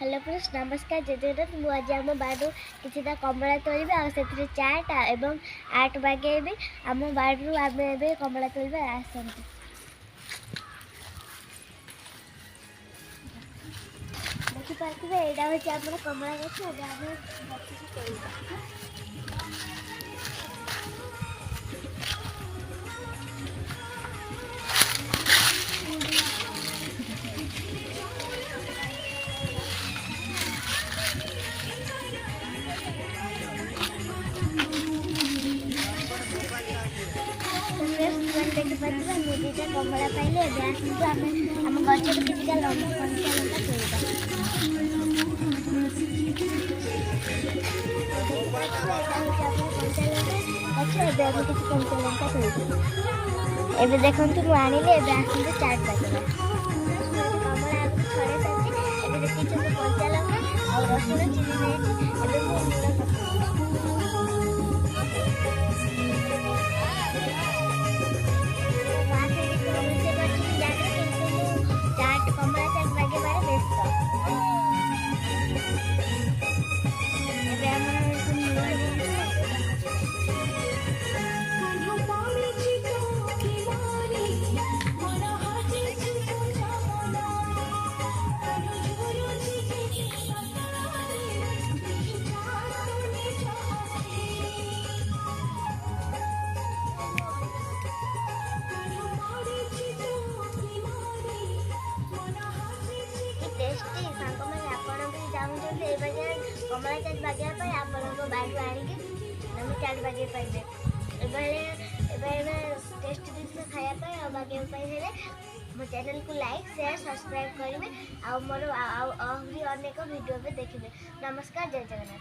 Hello friends नमस्कार जजगन्नाथ मुझे आज आम बाड़ू कि कमला तोड़े आते चाट एवं आर्ट बागेबी आम बाड़ू आम ए कमला तोड़े आसती देखिपे यहाँ हूँ आम कमला गछ तोड़ा देखिए मुझे कमला पाइले आम गचर किसी लंबा कंचा लंका तोड़ा किसी कंचा लंका तोड़ एवं देखो मुझे आसते चाट पाके कमला छड़े सारी देखिए कंचा लंका और रसुण चिनी टेस्टी सांग मैंने आपण भी चाहते कमला चाट बागे आप बाहर आणिक चाट बागे पाइबे टेस्टी जिन खायापी बागे हेले मो चैनल को लाइक शेयर सब्सक्राइब करेंगे और मोर अनेक वीडियो भी देखिए। नमस्कार जय जगन्नाथ।